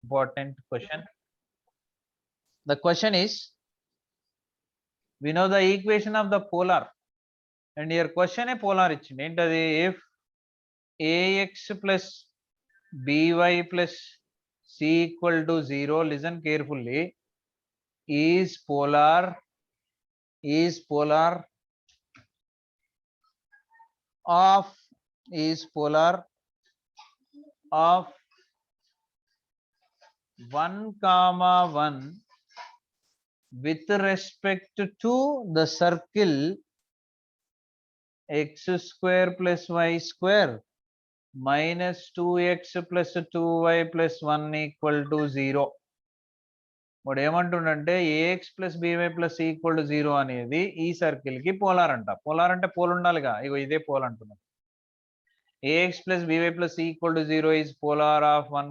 important question. The question is, we know the equation of the polar, and here question a polar if ax plus by plus c equal to 0, listen carefully, is polar of 1, 1 with respect to the circle x square plus y square minus 2x plus 2y plus 1 equal to 0. వాడు ఏమంటుండంటే ax plus by plus c equal to 0 అనేది ఈ circle కి polar అంట. Polar అంటే pole ఉండాలిగా, ఇగో ఇదే pole అంటున్నాం. ax plus by plus c equal to 0 is polar of 1,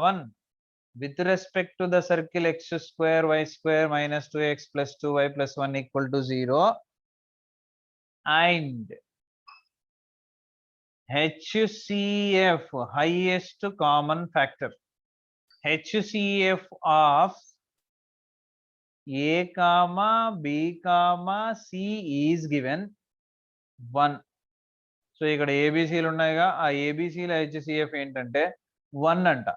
1 with respect to the circle x square y square minus 2x plus 2y plus 1 equal to 0, and HCF highest common factor. HCF of a comma b comma c is given 1. So ఇక్కడ ఏబిసిలు ఉన్నాయిగా, ఆ ఏబిసిల HCF ఏంటంటే 1 అంట.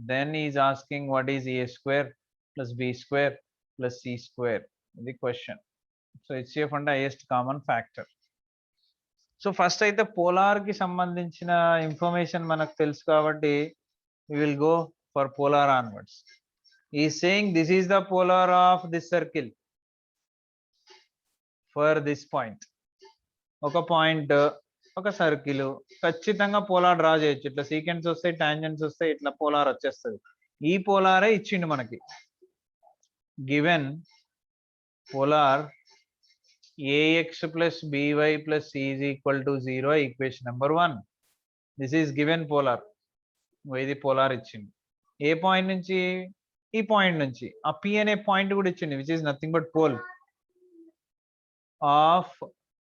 then he is asking what is a square plus b square plus c square, the question. so HCF అంటే highest common factor. So first అయితే polar కి సంబంధించిన information మనకు తెలుసు కాబట్టి we will go for polar onwards. He is saying this is the polar of this circle for this point. ఒక point, ఒక circle ఖచ్చితంగా పోలార్ డ్రా చేయొచ్చు. ఇట్లా సీకెంట్స్ వస్తాయి, టాంజెంట్స్ వస్తాయి, ఇట్లా పోలార్ వచ్చేస్తుంది. ఈ పోలారే ఇచ్చిండు మనకి. Given polar ax plus by plus c is equal to 0, equation number 1. This is given polar. ఇది పోలార్ ఇచ్చింది. ఏ పాయింట్ నుంచి? ఈ పాయింట్ నుంచి. ఆ p అనే పాయింట్ కూడా ఇచ్చింది, which is nothing but pole of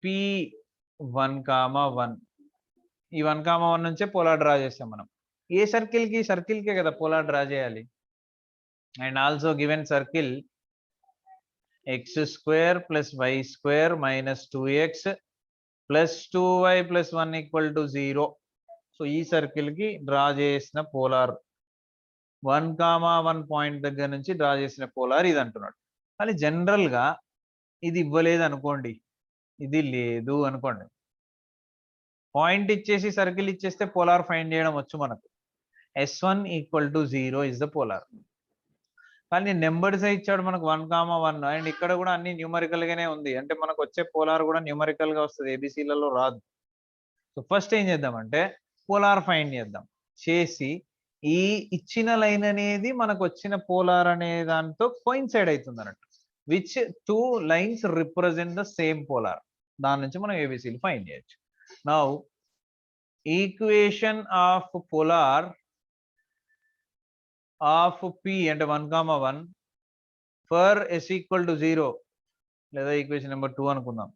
p1, 1. ఈ 1, 1 నుంచే పోలార్ డ్రా చేస్తాం మనం. ఏ సర్కిల్ కే కదా పోలార్ డ్రా చేయాలి. And also given circle x square plus y square minus 2x plus 2y plus 1 equal to 0. So ఈ circle కి draw చేసిన polar 1, 1 point దగ్గర నుంచి డ్రా చేసిన పోలార్ ఇది అంటున్నాడు. కానీ జనరల్ గా ఇది ఇవ్వలేదు అనుకోండి, ఇది లేదు అనుకోండి, పాయింట్ ఇచ్చేసి సర్కిల్ ఇచ్చేస్తే పోలార్ ఫైండ్ చేయడం వచ్చు మనకు. s1 equal to 0 is the polar. కానీ నెంబర్స్ ఇచ్చాడు మనకు 1, 1, అండ్ ఇక్కడ కూడా అన్ని న్యూమరికల్ గానే ఉంది. అంటే మనకు వచ్చే పోలార్ కూడా న్యూమరికల్ గా వస్తుంది, ఏబిసిలలో రాదు. సో ఫస్ట్ ఏం చేద్దామంటే పోలార్ ఫైండ్ చేద్దాం. చేసి ఈ ఇచ్చిన లైన్ అనేది మనకు వచ్చిన పోలార్ అనే దాంతో కోయిన్సైడ్ అవుతుంది అన్నట్టు, which 2 lines represent the same polar. దాని నుంచి మనం ఏబిసిలు ఫైండ్ చేయొచ్చు. Now equation of polar of p అంటే 1, 1 ఫర్ s ఈక్వల్ టు 0, లేదా ఈక్వేషన్ నెంబర్ 2 అనుకుందాం.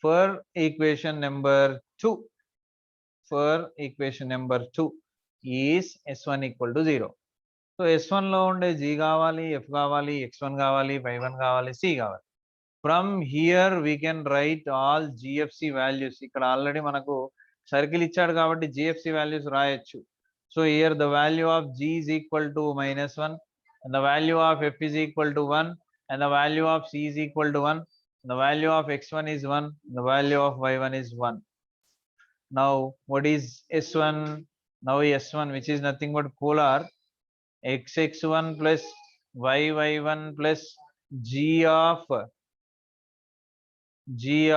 For equation number 2 is s1 equal to 0. So s1 లో ఉండే g కావాలి, f కావాలి, x1 కావాలి, y1 కావాలి, c కావాలి. From here we can right all GFC values. ఇక్కడ ఆల్రెడీ మనకు సర్కిల్ ఇచ్చాడు కాబట్టి జిఎఫ్సి వాల్యూస్ రాయొచ్చు. So here the value of g is equal to -1, and the value of f is equal to 1, and the value of c is equal to 1, and the value of x1 is 1, and the value of y1 is 1. Now what is s1? Now s1, which is nothing but polar, xx1 plus yy1 plus g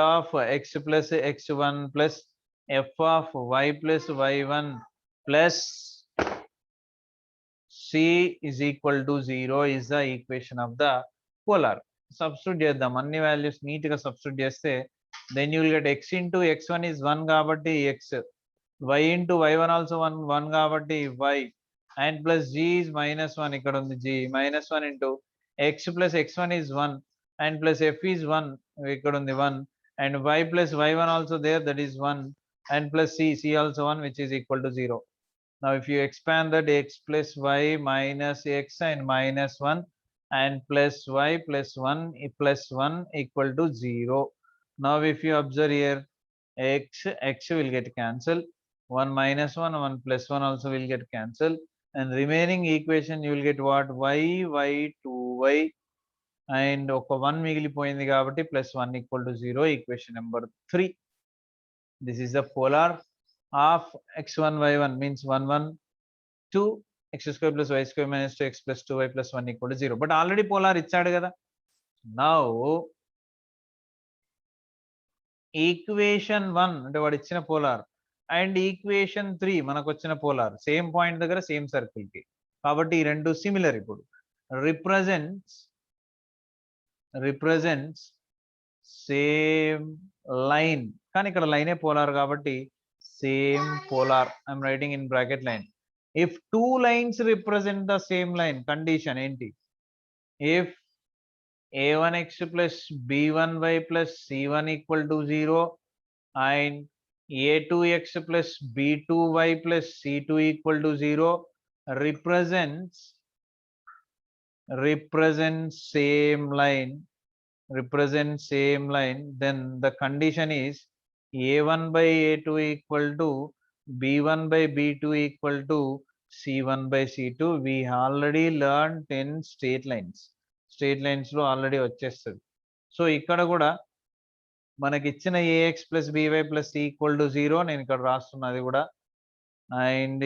of x plus x1 plus f of y plus y1 plus c is equal to 0 is the equation of the polar. Substitute చేద్దాం, అన్ని values neat గా substitute చేస్తే then you will get x into x1 is 1 కాబట్టి x, y into y1 also 1 కాబట్టి y, and plus g is -1, ఇక్కడ ఉంది g, -1 into x plus x1 is 1, and plus f is 1, ఇక్కడ ఉంది 1, and y plus y1 also there, that is 1, and plus c also 1, which is equal to 0. Now if you expand that, x plus y minus x and minus 1 and plus y plus 1 plus 1 equal to 0. Now if you observe here, x will get cancelled, 1 minus 1, 1 plus 1 also will get cancelled, and remaining equation you will get what, y 2y and ఒక 1 మిగిలిపోయింది కాబట్టి plus 1 equal to 0, equation number 3. This is the polar of x1 y1 means 1 1 2 x square plus y square minus 2x plus 2y plus 1 equal to 0. But already polar ఇచ్చాడు కదా. Now equation 1 అంటే వాడు ఇచ్చిన polar and equation 3 మనకు వచ్చిన polar same point దగ్గర same circle కి, కాబట్టి ఈ రెండు సిమిలర్. ఇప్పుడు రిప్రజెంట్స్ సేమ్ లైన్, కానీ ఇక్కడ లైనే పోలార్ కాబట్టి same polar. I'm writing in bracket line. If two lines represent the same line, condition ఏంటి? If a1x plus b1y plus c1 equal to 0 and a2x plus b2y plus c2 equal to 0 represents same line, then the condition is a1 by a2 equal to b1 by b2 equal to c1 by c2. We already learned 10 straight lines. Straight lines లో already వచ్చేస్తుంది. So ఇక్కడ కూడా మనకి ఇచ్చిన ax plus by plus c equal to 0 నేను ఇక్కడ రాస్తున్నది కూడా, and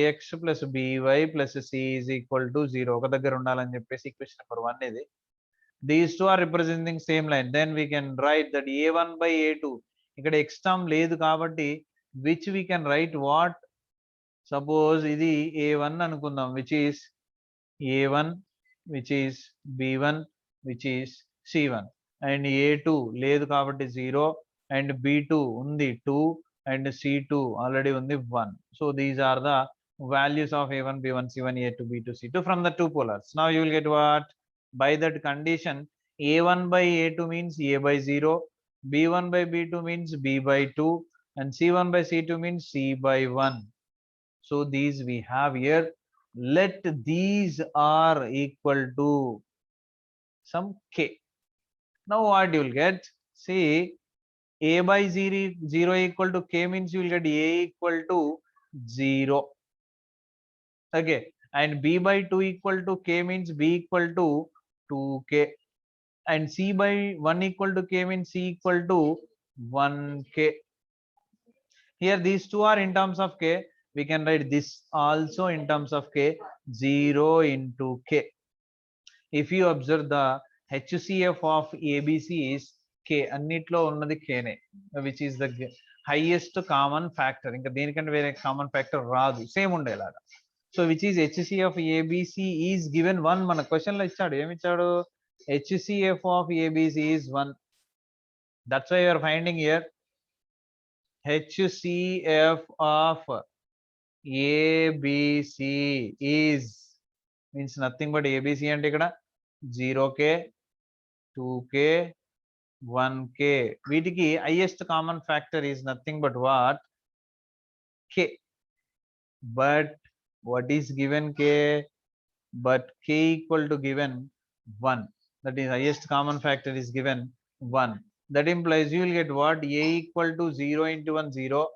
ax plus by plus c is equal to 0 ఒక దగ్గర ఉండాలని చెప్పేసి ఈక్వేషన్ నెంబర్ 1 ఇది. These two are representing same line. Then we can write that a1 by a2, ఇక్కడ ఎక్స్ టర్మ్ లేదు కాబట్టి which we can write what, suppose ఇది a1 అనుకుందాం, which is a1 which is b1 which is c1, and a2 లేదు కాబట్టి 0 and b2 ఉంది 2 and c2 already ఉంది 1. So these are the values of a1 b1 c1 a2 b2 c2 from the two polars. Now you will get what, by that condition a1 by a2 means a by 0, b1 by b2 means b by 2 and c1 by c2 means c by 1. So these we have here. Let these are equal to some k. Now what you will get, see a by 0 equal to k means you will get a equal to 0. Okay, and b by 2 equal to k means b equal to 2k, and c by 1 equal to k means c equal to 1k. Here these two are in terms of k. We can write this also in terms of k, 0 into k. If you observe the HCF of ABC is k, అన్నిట్లో ఉన్నది k నే, which is the highest common factor. ఇంకా దేనికంటే వేరే common factor రాదు, same ఉండేలాగా. So which is HCF ABC is given 1. మన question లో ఇచ్చాడు, ఏమి ఇచ్చాడు? HCF of ABC is 1. That's why you are finding here HCF of ABC is means nothing but ABC అంటే ఇక్కడ 0k 2k 1k. వీటికి highest common factor is nothing but what, k. But what is given k? But k equal to given 1, that is highest common factor is given 1. That implies you will get what, a equal to 0 into 1 0,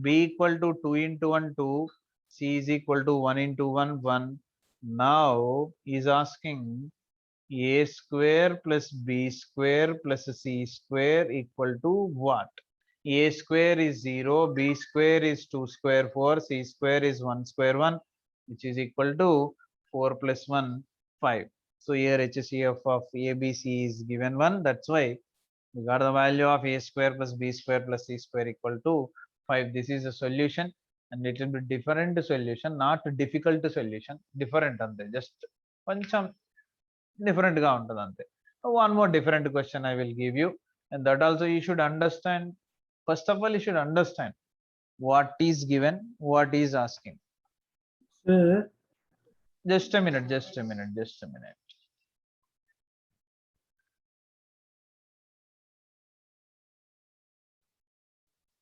b equal to 2 into 1 2, c is equal to 1 into 1 1. Now is asking a square plus b square plus c square equal to what? A square is 0, b square is 2 square 4, c square is 1 square 1, which is equal to 4 plus 1 5. So here HCF of ABC is given 1. That's why we got the value of a square plus b square plus c square equal to 5. This is a solution, and little bit different solution, not difficult solution, different ante, just koncham different ga untadi ante. One more different question I will give you, and that also you should understand. First of all, you should understand what is given, what is asking. Sir, Just a minute.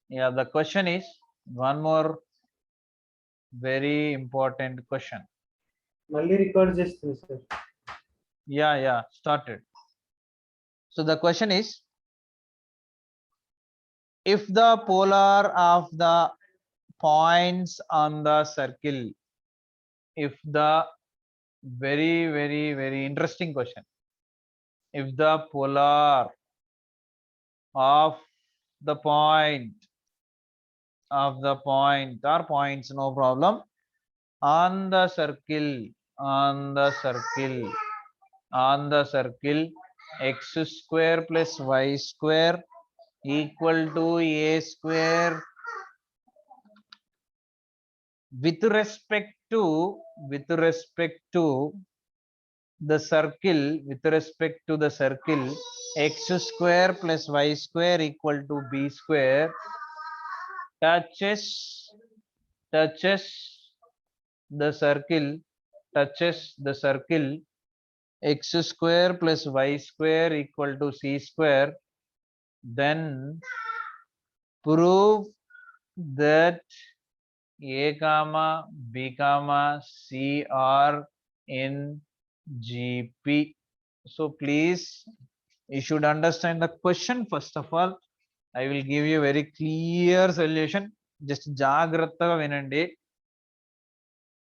Yeah, the question is one more Very important question. మళ్ళీ record చేస్తుంది sir. Yeah, started. So the question is, if the polar of the points on the circle, if the very interesting question, if the polar of the point or points, no problem, on the circle x square plus y square equal to a square with respect to the circle x square plus y square equal to b square touches the circle x square plus y square equal to c square, then prove that a comma b comma c are in GP. So please, you should understand the question first of all. I will give you a very clear solution. Just జాగ్రత్తగా వినండి.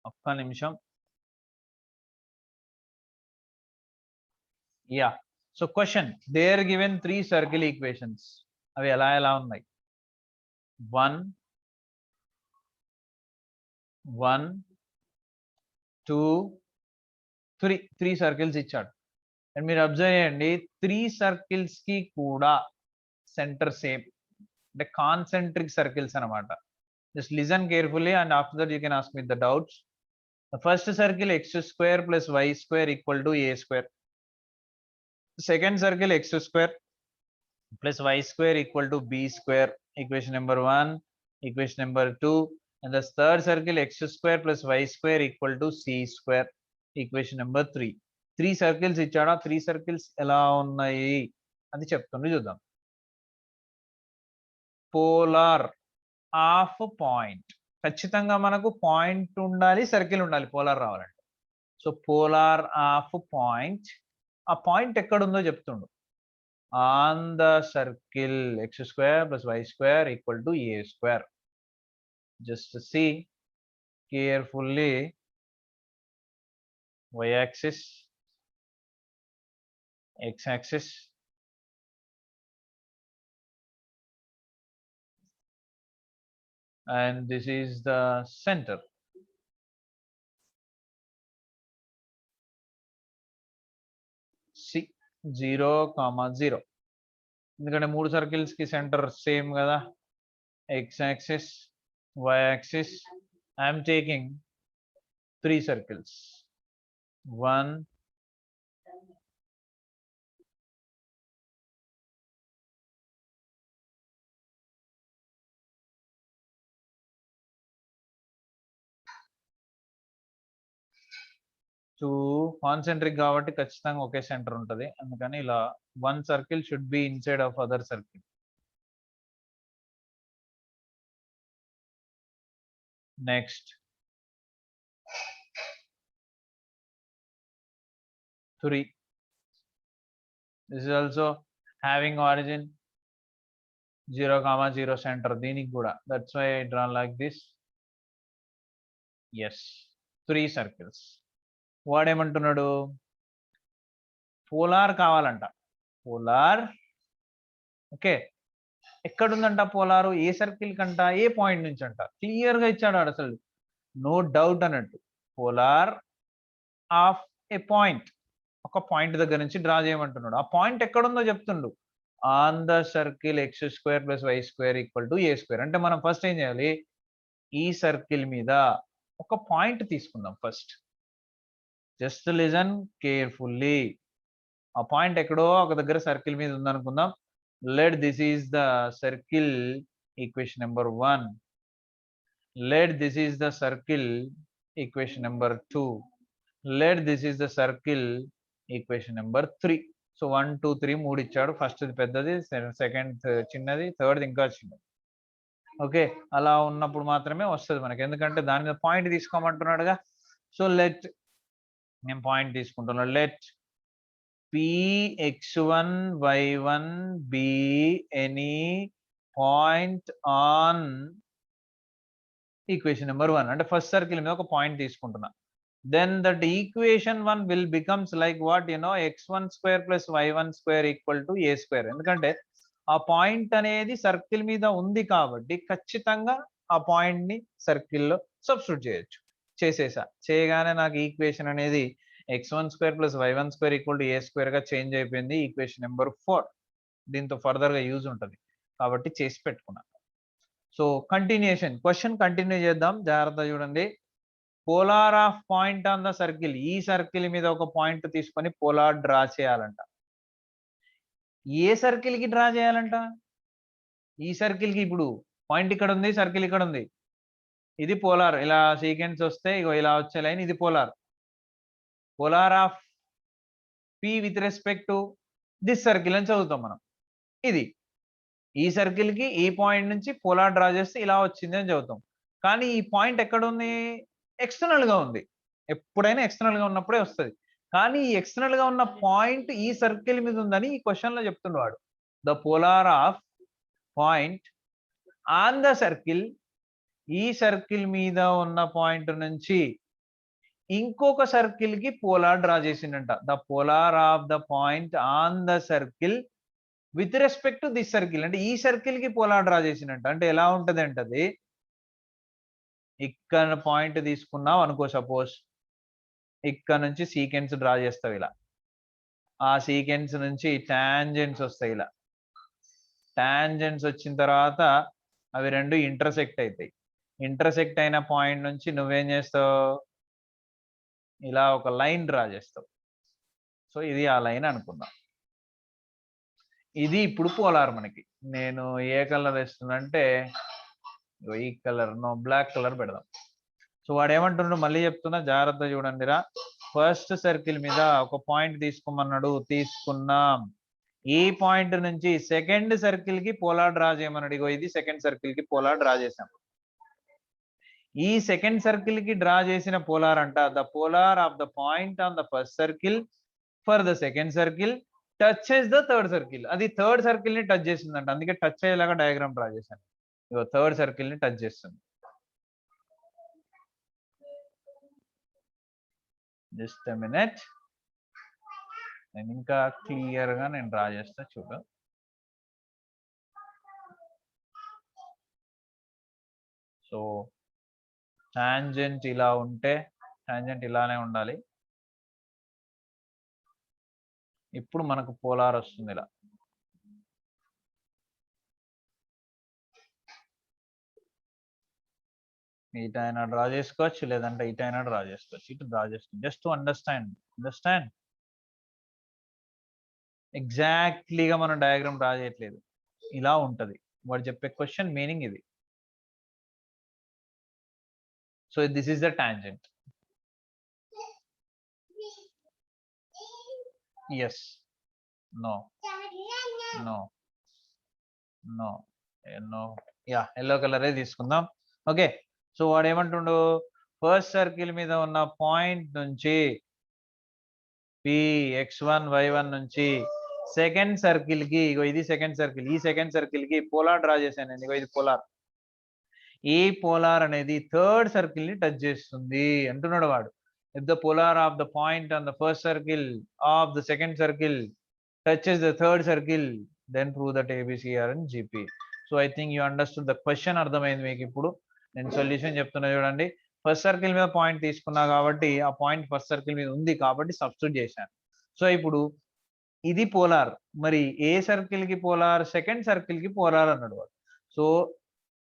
ఒక్క నిమిషం. Yeah. So question, they are given 3 circle equations. అవి ఎలా ఉన్నాయి? 1 2 3 circles ఇచ్చాడు. And మీరు observe చేయండి, 3 circles కి కూడా సెంటర్ సేమ్, అంటే కాన్సెంట్రిక్ సర్కిల్స్ అనమాట. Just listen carefully and after that you can ask me the doubts. The first circle x square plus y square equal to a square. Second circle x square plus y square equal to b square, equation number 1, equation number 2. And the third circle x square plus y square equal to c square, equation number 3. 3 circles ఇచ్చాడా, 3 circles ఎలా ఉన్నాయి అది చెప్తుంది, చూద్దాం. Polar of point, ఖచ్చితంగా మనకు point ఉండాలి, circle ఉండాలి పోలార్ రావాలంటే. సో పోలార్ ఆఫ్ పాయింట్, ఆ పాయింట్ ఎక్కడుందో చెప్తుండు. On the circle x square plus y square equal to a square. Just see carefully, y axis, x axis, and this is the center. See 0, 0, ఎందుకంటే 3 circles కి centre same కదా. x axis, y axis, I am taking 3 circles. 1 2, concentric కాబట్టి ఖచ్చితంగా ఒకే centre ఉంటుంది, అందుకని ఇలా 1 circle should be inside of other circle. Next 3, this is also having origin 0, 0 center, దీనికి కూడా, that's why I draw like this. Yes, 3 circles. వాడేమంటున్నాడు, polar కావాలంట. Polar okay, ఎక్కడుందంట పోలారు, a circle కంట, ఏ point నుంచి అంట, క్లియర్ గా ఇచ్చాడు అసలు, నో డౌట్ అన్నట్టు. పోలార్ ఆఫ్ ఏ పాయింట్, ఒక పాయింట్ దగ్గర నుంచి డ్రా చేయమంటున్నాడు. ఆ పాయింట్ ఎక్కడుందో చెప్తుండు, on the circle x square plus y square equal to a square. అంటే మనం ఫస్ట్ ఏం చేయాలి, ఈ సర్కిల్ మీద ఒక పాయింట్ తీసుకుందాం ఫస్ట్. Just listen carefully. ఆ పాయింట్ ఎక్కడో ఒక దగ్గర సర్కిల్ మీద ఉందనుకుందాం. let this is the circle, equation number 1. let this is the circle, equation number 2. let this is the circle, equation number 3. So 1 2 3 3 ఇచ్చాడు. ఫస్ట్ పెద్దది, సెకండ్ చిన్నది, థర్డ్ ఇంకా చిన్నది. ఓకే, అలా ఉన్నప్పుడు మాత్రమే వస్తుంది మనకి, ఎందుకంటే దాని మీద పాయింట్ తీసుకోమంటున్నాడుగా. సో నేను పాయింట్ తీసుకుంటున్నా. Let Px1 y1 be any point on equation number 1, అంటే ఫస్ట్ సర్కిల్ మీద ఒక పాయింట్ తీసుకుంటున్నా. Then that equation 1 will becomes like what x1 square plus y1 square equal to a square. ఎందుకంటే ఆ పాయింట్ అనేది సర్కిల్ మీద ఉంది కాబట్టి ఖచ్చితంగా ఆ పాయింట్ ని సర్కిల్లో సబ్స్టిట్యూట్ చేయొచ్చు. చేయగానే నాకు ఈక్వేషన్ అనేది x1 square plus y1 square equal to a square గా చేంజ్ అయిపోయింది. ఈక్వేషన్ నెంబర్ 4 దీంతో ఫర్దర్ గా యూజ్ ఉంటుంది కాబట్టి చేసి పెట్టుకున్నా. సో కంటిన్యూషన్ క్వశ్చన్ కంటిన్యూ చేద్దాం, జాగ్రత్త చూడండి. Polar of point on the circle, ఈ సర్కిల్ మీద ఒక పాయింట్ తీసుకొని పోలార్ డ్రా చేయాలంట. ఏ సర్కిల్ కి డ్రా చేయాలంట? ఈ సర్కిల్ కి. ఇప్పుడు పాయింట్ ఇక్కడ ఉంది, సర్కిల్ ఇక్కడ ఉంది, ఇది పోలార్. ఇలా సీక్వెన్స్ వస్తే ఇగో ఇలా వచ్చే లైన్ ఇది polar. Polar of P with respect to this circle అని చదువుతాం మనం. ఇది ఈ సర్కిల్ కి ఈ పాయింట్ నుంచి పోలార్ డ్రా చేస్తే ఇలా వచ్చింది అని చదువుతాం. కానీ ఈ పాయింట్ ఎక్కడ ఉంది? ఎక్స్టర్నల్ గా ఉంది. ఎప్పుడైనా ఎక్స్టర్నల్ గా ఉన్నప్పుడే వస్తుంది. కానీ ఈ ఎక్స్టర్నల్ గా ఉన్న పాయింట్ ఈ సర్కిల్ మీద ఉందని ఈ క్వశ్చన్ లో చెప్తున్నాడు. The polar of point on the circle, ఈ సర్కిల్ మీద ఉన్న పాయింట్ నుంచి ఇంకొక సర్కిల్ కి పోలార్ డ్రా చేసిండంట. The polar of the point on the circle with respect to this circle, అంటే ఈ సర్కిల్ కి పోలార్ డ్రా చేసినట్టు. అంటే ఎలా ఉంటది అంటే అది ఇక్కడ పాయింట్ తీసుకున్నావు అనుకో, సపోజ్ ఇక్కడ నుంచి సీక్వెన్స్ డ్రా చేస్తావు ఇలా. ఆ సీక్వెన్స్ నుంచి టాంజెంట్స్ వస్తాయి ఇలా. టాంజెంట్స్ వచ్చిన తర్వాత అవి రెండు ఇంటర్సెక్ట్ అవుతాయి. ఇంటర్సెక్ట్ అయిన పాయింట్ నుంచి నువ్వేం చేస్తావు? ఇలా ఒక లైన్ డ్రా చేస్తావు. సో ఇది ఆ లైన్ అనుకుందాం. ఇది ఇప్పుడు పోలార్ మనకి. నేను ఏ కలర్ వేస్తున్నా అంటే ఈ కలర్, బ్లాక్ కలర్ పెడదాం. సో వాడు ఏమంటున్నాడు మళ్ళీ చెప్తున్నా, జాగ్రత్త చూడండిరా. ఫస్ట్ సర్కిల్ మీద ఒక పాయింట్ తీసుకోమన్నాడు, తీసుకున్నాం. ఈ పాయింట్ నుంచి సెకండ్ సర్కిల్ కి పోలార్ డ్రా చేయమన్నాడు. ఇగో ఇది సెకండ్ సర్కిల్ కి పోలార్ డ్రా చేసాం. ఈ సెకండ్ సర్కిల్ కి డ్రా చేసిన పోలార్ అంట the polar of the point on the first circle for the second circle touches the third circle. అది థర్డ్ సర్కిల్ ని టచ్ చేసిందంట, అందుకే టచ్ అయ్యేలాగా డయాగ్రామ్ డ్రా చేశాను. ఇగో థర్డ్ సర్కిల్ ని టచ్ చేస్తుంది. జస్ట్ ఎ మినిట్, నేను ఇంకా క్లియర్ గా నేను డ్రా చేస్తా చూడు. సో టాంజెంట్ ఇలా ఉంటే టాంజెంట్ ఇలానే ఉండాలి. ఇప్పుడు మనకు పోలార్ వస్తుంది ఇలా. ఇటైనా డ్రా చేసుకోవచ్చు, లేదంటే ఇటైనా డ్రా చేసుకోవచ్చు. ఇటు డ్రా చేసుకోవచ్చు. జస్ట్ టు అండర్స్టాండ్ ఎగ్జాక్ట్లీగా మనం డయాగ్రామ్ డ్రా చేయట్లేదు, ఇలా ఉంటది. వాడు చెప్పే క్వశ్చన్ మీనింగ్ ఇది. So this is the tangent. Yes, no, yeah, yellow కలరే తీసుకుందాం. ఓకే, సో వాడు ఏమంటుండు, ఫస్ట్ సర్కిల్ మీద ఉన్న పాయింట్ నుంచి Px1 y1 నుంచి సెకండ్ సర్కిల్ కి, ఇగో ఇది సెకండ్ సర్కిల్, ఈ సెకండ్ సర్కిల్ కి పోలార్ డ్రా చేశాను. ఇగో ఇది పోలార్. ఈ పోలార్ అనేది థర్డ్ సర్కిల్ ని టచ్ చేస్తుంది అంటున్నాడు వాడు. If the polar of the point on the first circle of the second circle touches the third circle then prove that a b c are and GP. So I think you understood the question. అర్థమైంది మీకు ఇప్పుడు. నేను solution చెప్తున్నా చూడండి. First circle మీద point తీసుకున్నా కాబట్టి ఆ పాయింట్ ఫస్ట్ సర్కిల్ మీద ఉంది కాబట్టి సబ్స్టిట్యూట్ చేశాను. సో ఇప్పుడు ఇది పోలార్, మరి ఏ సర్కిల్ కి పోలార్? సెకండ్ సర్కిల్ కి పోలార్ అన్నాడు వాడు. So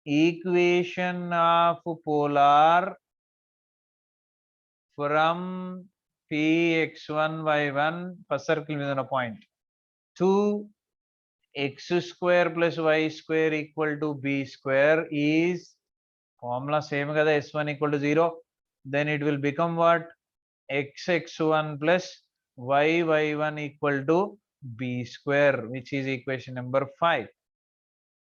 equation of polar from Px1 y1 first circle మీద ఉన్న point to x square plus y square equal to b square is formula same kada, s1 equal to 0. Then it will become what? x(x1) plus y(y1) equal to b square, which is equation number 5.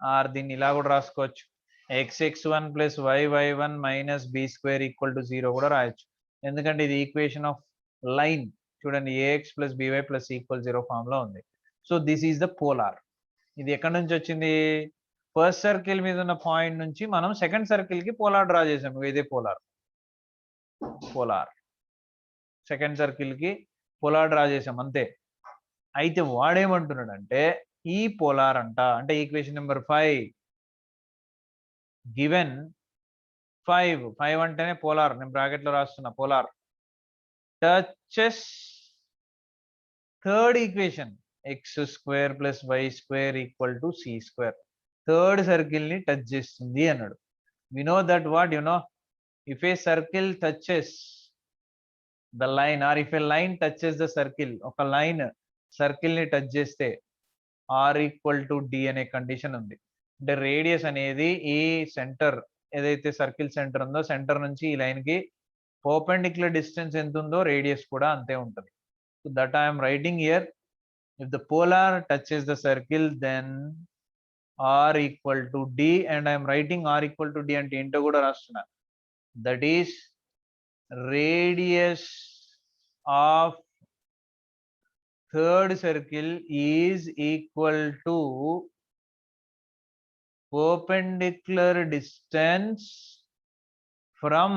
Or దీన్ని ఇలా కూడా రాసుకోవచ్చు. xx1 plus yy1 minus b square equal to 0 కూడా రాయొచ్చు, ఎందుకంటే ఇది equation of line. చూడండి, ax plus by plus equal 0 form లో ఉంది. So this is the polar. ఇది ఎక్కడి నుంచి వచ్చింది? ఫస్ట్ సర్కిల్ మీద ఉన్న పాయింట్ నుంచి మనం సెకండ్ సర్కిల్ కి పోలార్ డ్రా చేసాము. ఇదే పోలార్. సెకండ్ సర్కిల్ కి పోలార్ డ్రా చేసాం అంతే. అయితే వాడేమంటున్నాడంటే ఈ పోలార్ అంట, అంటే ఈక్వేషన్ నెంబర్ 5 గివెన్ 5 అంటేనే పోలార్, నేను బ్రాకెట్ లో రాస్తున్నా polar, touches third equation x square plus y square equal to c square. Third circle ని టచ్ చేస్తుంది అన్నాడు. We know that what you know, if a circle touches the line or if a line touches the circle, ఒక line circle ని touch చేస్తే r equal to d అనే condition ఉంది. అంటే radius అనేది ఈ సెంటర్ ఏదైతే సర్కిల్ సెంటర్ ఉందో, సెంటర్ నుంచి ఈ లైన్ కి పర్పెండిక్యులర్ డిస్టెన్స్ ఎంత ఉందో రేడియస్ కూడా అంతే ఉంటుంది. So that I'm writing here, if the polar touches the circle then r equal to d, and I am writing r equal to d అంటే ఏంటో కూడా రాస్తున్నా. That is radius of third circle is equal to perpendicular distance from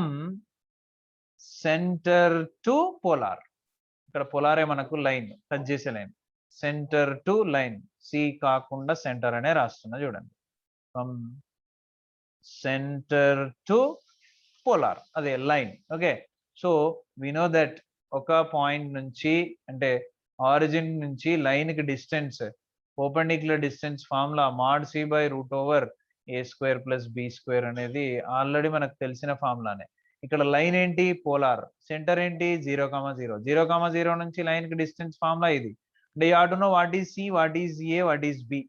center to polar. ఇక్కడ పోలారే మనకు line, touch చేసే line, centre to line, c కాకుండా centre అనే రాస్తున్నా చూడండి. ఫ్రమ్ సెంటర్ టు పోలార్, అదే line. Okay, so we know that ఒక పాయింట్ నుంచి అంటే ఆరిజిన్ నుంచి లైన్ కి distance, perpendicular distance formula mod c by root over a square plus b square అనేది ఆల్రెడీ మనకు తెలిసిన ఫార్ములానే. ఇక్కడ లైన్ ఏంటి? పోలార్. సెంటర్ ఏంటి? 0,0. 0,0 నుంచి లైన్ కి డిస్టెన్స్ ఫార్ములా ఇది. అంటే you have to know what is c, what is a, what is b.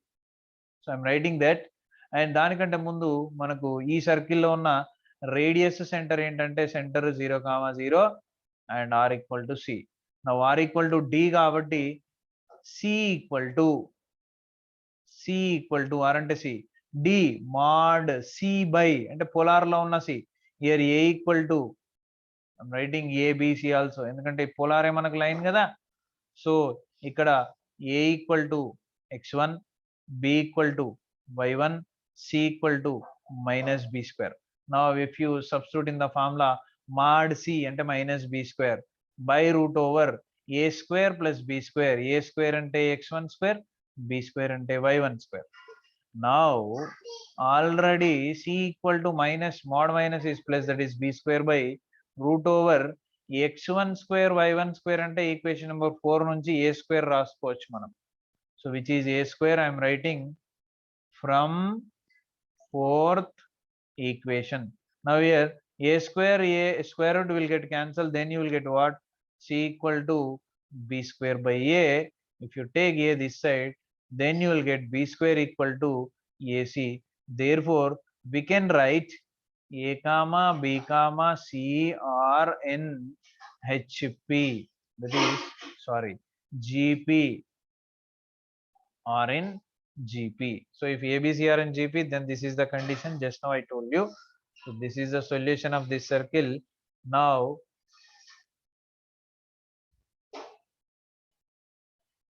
So I'm writing that. And దానికంటే ముందు మనకు ఈ సర్కిల్లో ఉన్న రేడియస్ సెంటర్ ఏంటంటే centre 0,0 and r equal to c. నా ఆర్ ఈక్వల్ టు డి కాబట్టి సి ఈక్వల్ టు ఆర్ అంటే c, d mod c by అంటే పోలార్ లో ఉన్న c. Here a equal to, I'm writing a b c also, ఎందుకంటే పోలారే మనకు లైన్ కదా. సో ఇక్కడ a equal to x1, b equal to y1, c equal to minus b square. Now if you substitute in the formula mod c అంటే minus b square by root over a square plus b square. A square అంటే x1 square, b square అంటే y1 square. Now already c equal to minus mod minus is plus, that is b square by root over x1 square y1 square అంటే equation number 4 నుంచి a square రాసుకోవచ్చు మనం. So which is a square, I am writing from fourth equation. Now here a square root will get cancelled, then you will get what? C equal to b square by a. If you take a this side, then you will get b square equal to ac. Therefore we can write a comma b comma c are in hp, that is sorry gp are in gp. So if abc are in gp, then this is the condition just now I told you. So this is the solution of this circle. Now